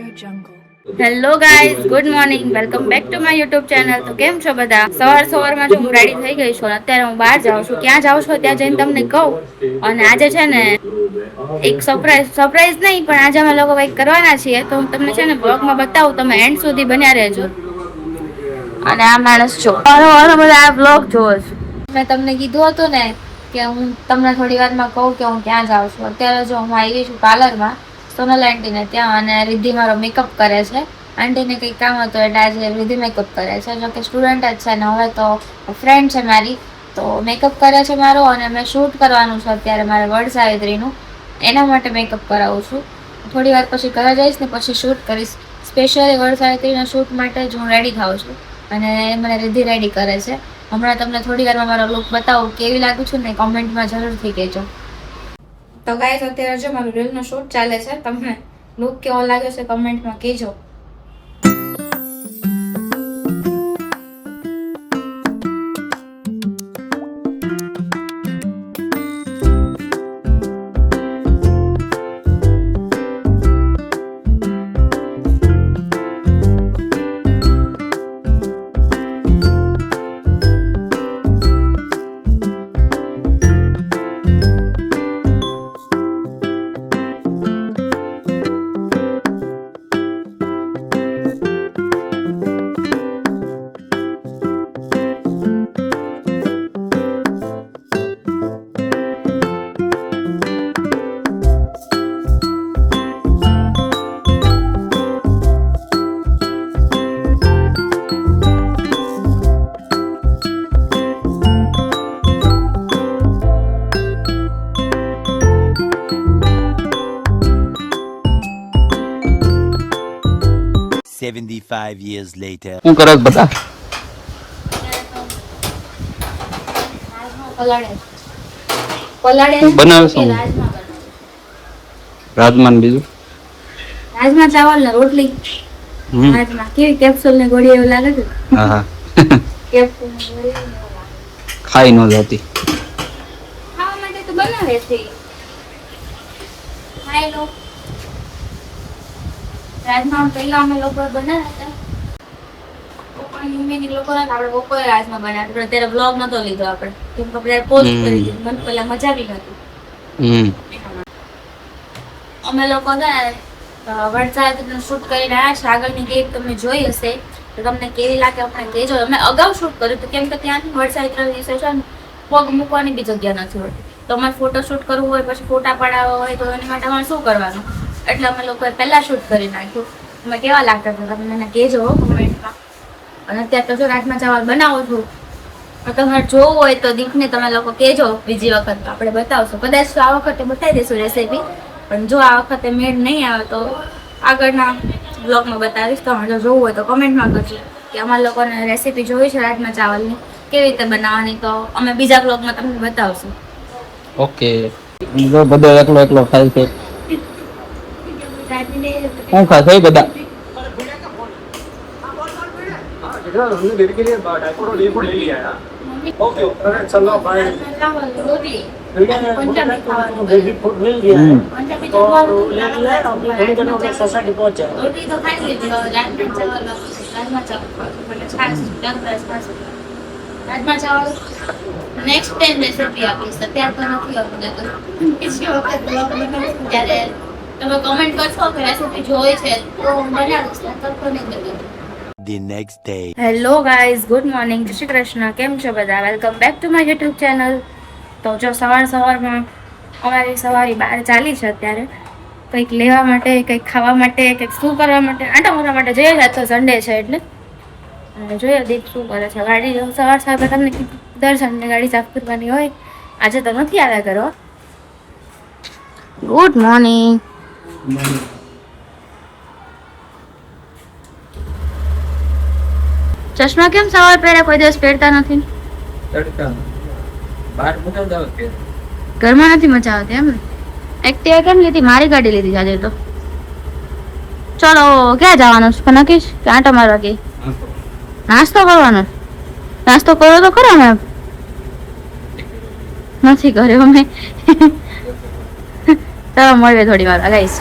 Hello guys, good morning, welcome back to my YouTube channel. તો કેમ છો બધા? સવારમાં જો હું રેડી થઈ ગઈ છું. અત્યારે હું બહાર જાઉં છું. ક્યાં જાઉં છું ત્યાં જઈને તમને કહું. અને આજે છે ને એક સરપ્રાઈઝ નહીં, પણ આજે અમે લોકો કંઈક કરવાના છીએ. તો હું તમને છે ને બ્લોગમાં બતાવું, તમે એન્ડ સુધી બન્યા રહેજો. અને આ માણસ છો બધા આ બ્લોગ જોવો છો. મેં તમને કીધું હતું ને કે હું તમને થોડી વારમાં કહું કે હું ક્યાં જાઉં છું. અત્યારે જો હું આવી છું પાર્લરમાં, સોનલ આંટીને ત્યાં, અને રિદ્ધિ મારો મેકઅપ કરે છે. આંટીને કંઈક કામ હતું એટલે આજે રિદ્ધિ મેકઅપ કરે છે. જો કે સ્ટુડન્ટ જ છે ને હવે તો ફ્રેન્ડ છે મારી, તો મેકઅપ કરે છે મારો. અને મેં શૂટ કરવાનું છે અત્યારે મારે વડ સાવિત્રીનું, એના માટે મેકઅપ કરાવું છું. થોડી વાર પછી ઘરે જઈશ ને પછી શૂટ કરીશ. સ્પેશિયલી વડ સાવિત્રીના શૂટ માટે જ હું રેડી થાઉં છું, અને મને રિદ્ધિ રેડી કરે છે. હમણાં તમને થોડી વારમાં મારો લુક બતાવું, કેવી લાગુ છું ને કોમેન્ટમાં જરૂરથી કહેજો. તો ગાઈસ, અત્યારે જો મારું રીલનું શૂટ ચાલે છે. તમને લુક કેવો લાગે છે કમેન્ટમાં કહેજો. years later. શું કરસ બતા? બનાવે છે રાજમાન, બીજું રાજમા ચાવલ ને રોટલી. રાજમા કેવી કેપ્સ્યુલ ને ગોળી એવું લાગે છે. હા હા, કેપ્સ્યુલ ને ગોળી ખાઈ ન જતી. ખાવા માટે તો બનાવે છે. ખાઈ લો. રાજમા પહેલા અમે લોકો બનાવ્યા હતા. પપ્પાની મમ્મીની લોકોને આપણે બપોરે રાજમા બનાવ્યા, પણ અત્યારે વ્લોગ નતો લીધો આપણે, કેમ કે આપણે પોસ્ટ કરી દીધું. મને પહેલા મજા આવી હતી. અમે લોકો છે વડસાવિત્રીનું શૂટ કરીને આવ્યા છે. આગળની ક્લિપ તમે જોઈ હશે, તો તમને કેવી લાગે આપણે કહેજો. અમે અગાઉ શૂટ કર્યું હતું, કેમ કે ત્યાં વડસાવિત્રી વિશે છે ને પગ મૂકવાની બી જગ્યા નથી હોતી. તો અમારે ફોટો શૂટ કરવું હોય, પછી ફોટા પડાવવા હોય, તો એની માટે અમારે શું કરવાનું, એટલે અમે લોકોએ પહેલા શૂટ કરી નાખ્યું. તમે કેવા લાગતા હતા તમે મને કહેજો કમેન્ટમાં. અને અત્યારે તો જો રાજમા ચાવલ બનાવો છું, તમારે જોવું હોય તો દીપને તમે લોકો કહેજો. બીજી વખત આપણે બતાવશું, કદાચ આ વખતે બતાવી દઈશું રેસીપી. પણ જો આ વખતે મેળ નહીં આવે તો આગળના બ્લોગમાં બતાવીશ. તમારે જો જોવું હોય તો કમેન્ટમાં કરજો કે અમારા લોકોને રેસીપી જોઈ છે રાજમા ચાવલની, કેવી રીતે બનાવવાની, તો અમે બીજા બ્લોગમાં તમને બતાવશું. ઓકે, બધો એકલો એકલો ખાય છે. હું ખાય છે બધા? चलो भाई सोसाइटी पहुंचे રાજમા ચાવલ નેક્સ્ટ ટાઈમ રેસીપી આપીશ. અત્યારે તો નથી આપી દેતો. બીજી વખત બ્લોગ બનાવીશું ત્યારે તમે કમેન્ટ કરશો કે રેસીપી જોઈ છે તો બનાવીશ, તો નહીં બનાવું. The next day. Hello guys, good morning, જય શ્રી કૃષ્ણ. કેમ છો બધા? Welcome back to my YouTube channel. તો જો સવારમાં અમારી સવારી બહાર ચાલી છે અત્યારે, કંઈક લેવા માટે, કંઈક ખાવા માટે, કંઈક શું કરવા માટે, આંટા મારવા માટે જઈએ છે. તો સન્ડે છે એટલે જોઈએ દીપ શું કરે છે. ગાડી સવાર તમને દર સન્ડે ગાડી સાફ કરવાની હોય, આજે તો નથી આવ્યા કરો. Good morning. ચશ્મા કેમ સવાર પહેર્યા? કોઈ દિવસ પહેરતા નથી. ઘરમાં નથી મજા આવતી એમ? એક્ટિવા કેમ લીધી? મારી ગાડી લીધી આજે તો. ચલો, ક્યાં જવાનું છે નક્કી? આંટો મારવા ગઈ? નાસ્તો કરવાનો? નાસ્તો કર્યો તો ખરો ને? નથી કર્યો અમે. ચાલો મળીએ થોડી વાર ગાઈસ.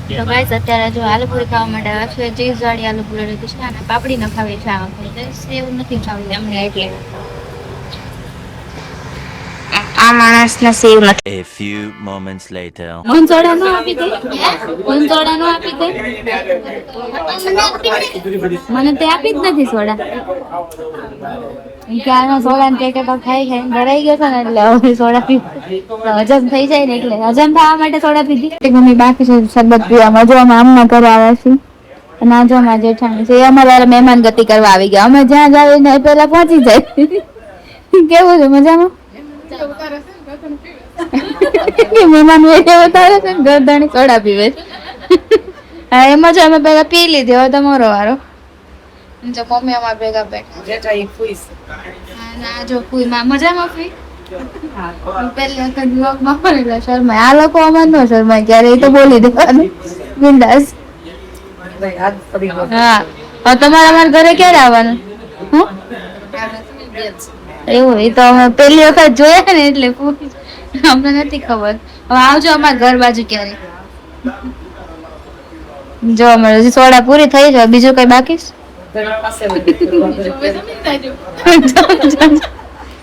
તો ગાઈસ અત્યારે જો આલુપુરી ખાવા માટે આવ્યા છે. ચીઝ વાળી આલુપુરી લીધી છે અને પાપડી ન ખાવી છે આ વખતે. સેવ નથી ખાવી અમને એટલે. આ માણસને સેવ નથી. A few moments later. મંચોડા નો આપી દે. મંચોડા નો આપી દે. મને તે આપી જ નથી સોડા. ક્યારનો સોડા ને પેકેટો ખાઈ ખાઈને ભરાઈ ગયો છે ને એટલે હવે સોડા પી હજમ થઈ જાય ને એટલે હજમ થવા માટે સોડા પીધી. મમ્મી બાકી છે શરબત પીવામાં. જો અમે આમના ઘરે આવ્યા છીએ અને આ જો અમારા જેઠાણી છે એ અમારા મહેમાન ગતિ કરવા આવી ગયા. અમે જ્યાં જાય ને પેલા પહોંચી જાય. કેવું છે મજામાં? મહેમાન ઉતારે છે ને ગરદાણી સોડા પીવે છે. હા એમાં જો અમે પેલા પી લીધી. હવે તમારો વારો. જો મમ્મી અમારા ભેગા બેઠા. ના જો ફૂઈ માં મજામાં ફૂઈ. પહેલી વખત બ્લોગમાં પડેલા શર્માય. આ લોકો અમાર નો શર્માય ક્યારે એ તો બોલી દેવાનું બિંદાસ. હા તમારે અમારા ઘરે ક્યારે આવવાનું? એવું એ તો અમે પહેલી વખત જોયા ને એટલે અમને નથી ખબર. હવે આવજો અમારા ઘર બાજુ ક્યારે. જો અમારે હજી સોડા પૂરી થઈ જાય. બીજું કઈ બાકી છે?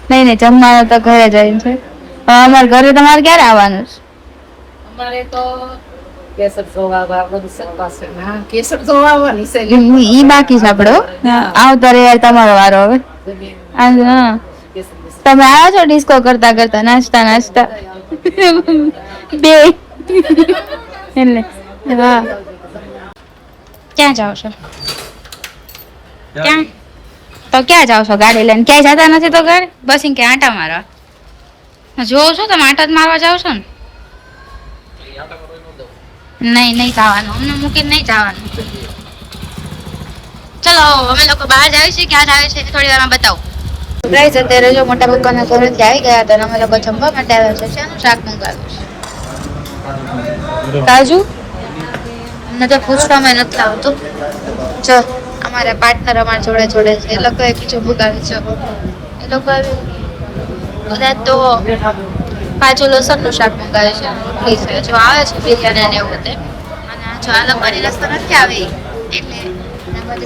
નહીં નહીં જમવાનું તો ઘરે જઈને છે. અમારા ઘરે તમારે ક્યારે આવવાનું છે? અમારે તો કેસર જોવા આવવાની છે. ઈ બાકી છે આપડે. આવતા રે યાર તમારો વારો હવે. હા તમે આવ્યા છો ડિસ્કો કરતા કરતા નાસ્તા નાસ્તા બે એટલે હા. ક્યાં જાવ છો? ક્યાં તો ક્યાં જાવ છો ગાડી લઈને? ક્યાંય જતા નથી તો ઘરે બસ કે આંટા મારવા જોઉં છો તમે આંટા જ મારવા જાવ છો ને? નહીં નહીં જવાનું અમને મૂકીને નહીં જવાનું. ચલો અમે લોકો બહાર જાય છે. ક્યાં જાય છે થોડી વારમાં બતાવું. ગાઈસ અત્યારે જો મોટા પપ્પાના ઘરેથી આવી ગયા હતા અમે લોકો જમવા માટે આવ્યા છે. શાનું શાક મંગાવ્યું છે? કાજુ. અમને તો પૂછવામાં નથી આવતું. જો અમારા પાર્ટનર અમારા જોડે જોડે છે. એ લોકોએ બીજું મંગાવ્યું છે. એ લોકો બધા તો કાજુ લસણનું શાક મંગાવ્યું છે. રોટલી છે. જો આવે છે બિરયાની ને એવું બધે. અને જો આ લોકોની રસ્તો નથી આવી એટલે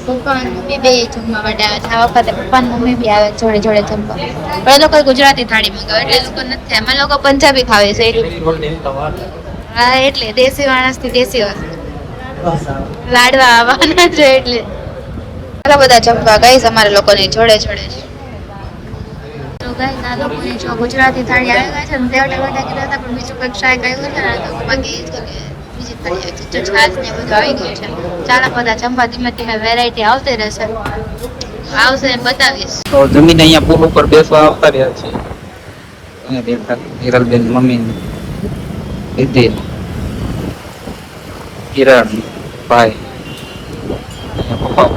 પપ્પા અને મમ્મી બે જમવા માટે આવે છે. આ વખતે પપ્પા અને મમ્મી બી આવે જોડે જોડે જમવા. પણ એ લોકો ગુજરાતી થાળી મંગાવે એટલે એ લોકો નથી. અમે લોકો પંજાબી ખાવીએ છીએ. હા એટલે દેશી માણસ થી દેશી વસ્તુ લાડવા આવવાના છે એટલે ઘણા બધા જમવા ગાઈસ અમારા લોકોની જોડે જોડે છે. તો ગાઈસ આ લોકોની જો ગુજરાતી થાળી આવી ગઈ છે ને તેવડા વાટા કીધા હતા પણ બીજું કંઈક શાક આવ્યું છે ને તો બાકી એ જ કે બીજી થાળી આવી છે. જો છાશ ને બધું આવી ગયું છે. ચાલો બધા જમવા ધીમે ધીમે વેરાયટી આવતી રહેશે. આવશે એમ બતાવીશ. તો જમીને અહીંયા પુલ ઉપર બેસવા આવતા રહ્યા છે. અહીંયા બેઠા હિરલબેન મમ્મી વિધિ કિરણ ભાઈ પપ્પા